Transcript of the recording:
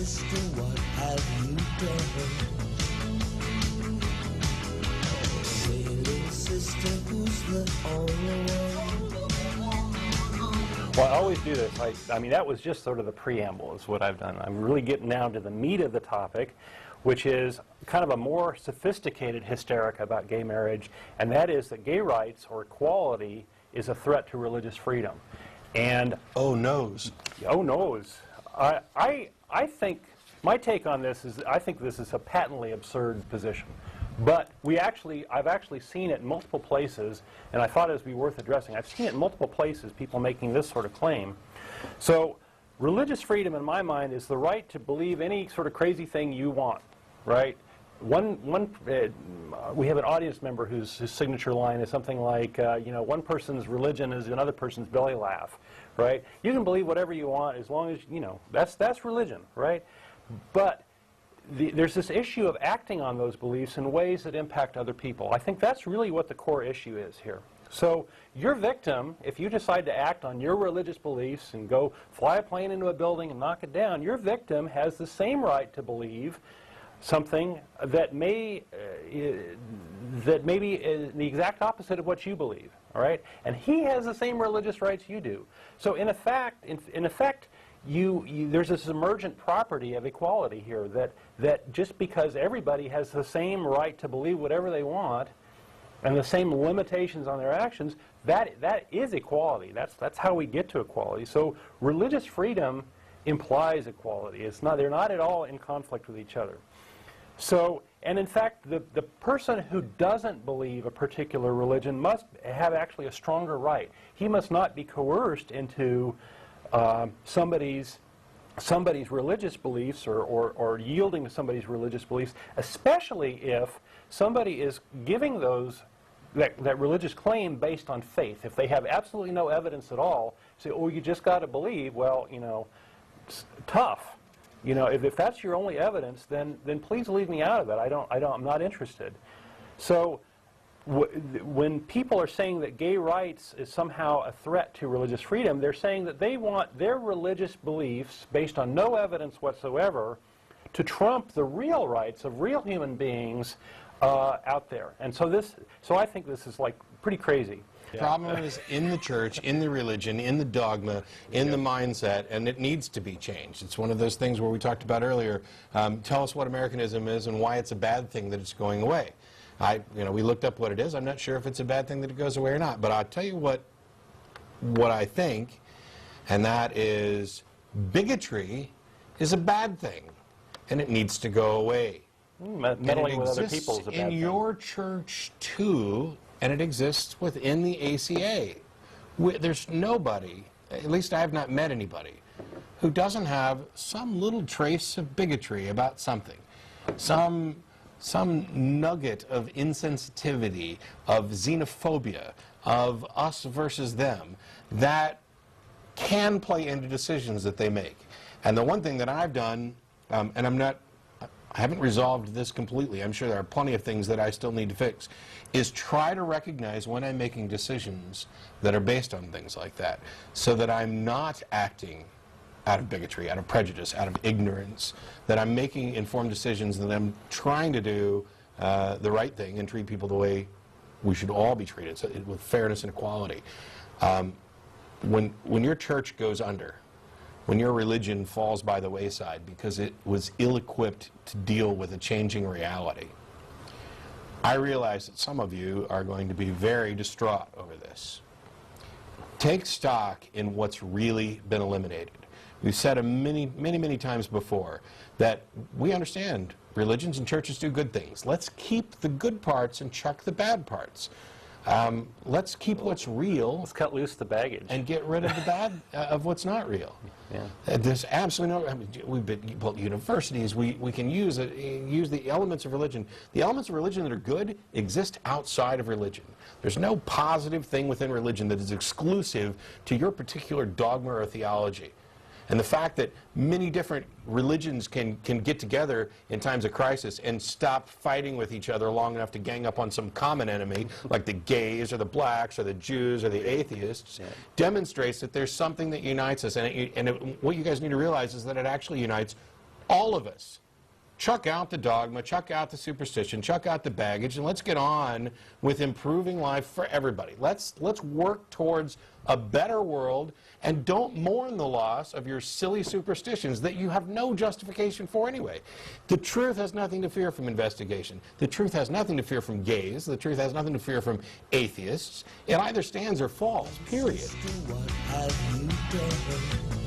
sister, what have you done? Hey, little sister, who's the only one? Well, I always do this. I mean, that was just sort of the preamble is what I've done. I'm really getting down to the meat of the topic, which is kind of a more sophisticated hysteric about gay marriage, and that is that gay rights or equality is a threat to religious freedom. And oh noes. Oh noes. I think my take on this is I think this is a patently absurd position. But I've actually seen it in multiple places, and I thought it would be worth addressing. I've seen it in multiple places, people making this sort of claim. So religious freedom, in my mind, is the right to believe any sort of crazy thing you want, right? We have an audience member whose signature line is something like, one person's religion is another person's belly laugh, right? You can believe whatever you want as long as, that's religion, right? But there's this issue of acting on those beliefs in ways that impact other people. I think that's really what the core issue is here. So your victim, if you decide to act on your religious beliefs and go fly a plane into a building and knock it down, your victim has the same right to believe something that may be the exact opposite of what you believe, all right? And he has the same religious rights you do. So in effect, there's this emergent property of equality here that just because everybody has the same right to believe whatever they want and the same limitations on their actions, that is equality. That's how we get to equality. So religious freedom implies equality. They're not at all in conflict with each other. So, and in fact, the person who doesn't believe a particular religion must have actually a stronger right. He must not be coerced into somebody's religious beliefs or yielding to somebody's religious beliefs, especially if somebody is giving that religious claim based on faith. If they have absolutely no evidence at all, say, oh, you just got to believe, well, it's tough. If that's your only evidence, then please leave me out of it. I'm not interested. So when people are saying that gay rights is somehow a threat to religious freedom, they're saying that they want their religious beliefs, based on no evidence whatsoever, to trump the real rights of real human beings out there. And so I think this is like pretty crazy. The problem is in the church, in the religion, in the dogma, in the mindset, and it needs to be changed. It's one of those things where we talked about earlier, tell us what Americanism is and why it's a bad thing that it's going away. We looked up what it is. I'm not sure if it's a bad thing that it goes away or not, but I'll tell you what I think, and that is bigotry is a bad thing, and it needs to go away. Meddling with other people is a bad thing. In your church, too, and it exists within the ACA. There's nobody, at least I have not met anybody, who doesn't have some little trace of bigotry about something. Some nugget of insensitivity, of xenophobia, of us versus them, that can play into decisions that they make. And the one thing that I've done, and I haven't resolved this completely, I'm sure there are plenty of things that I still need to fix, is try to recognize when I'm making decisions that are based on things like that, so that I'm not acting out of bigotry, out of prejudice, out of ignorance, that I'm making informed decisions, that I'm trying to do the right thing and treat people the way we should all be treated, so, with fairness and equality. When your church goes under, when your religion falls by the wayside because it was ill-equipped to deal with a changing reality, I realize that some of you are going to be very distraught over this. Take stock in what's really been eliminated. We've said it many times before that we understand religions and churches do good things. Let's keep the good parts and chuck the bad parts. Let's keep what's real. Let's cut loose the baggage. And get rid of the bad, of what's not real. Yeah. There's absolutely no, we've built universities, we can use the elements of religion. The elements of religion that are good exist outside of religion. There's no positive thing within religion that is exclusive to your particular dogma or theology. And the fact that many different religions can get together in times of crisis and stop fighting with each other long enough to gang up on some common enemy, like the gays or the blacks or the Jews or the atheists, demonstrates that there's something that unites us. And what you guys need to realize is that it actually unites all of us, chuck out the dogma, chuck out the superstition, chuck out the baggage, and let's get on with improving life for everybody. Let's work towards a better world, and don't mourn the loss of your silly superstitions that you have no justification for anyway. The truth has nothing to fear from investigation. The truth has nothing to fear from gays. The truth has nothing to fear from atheists. It either stands or falls, period. Sister, what have you done?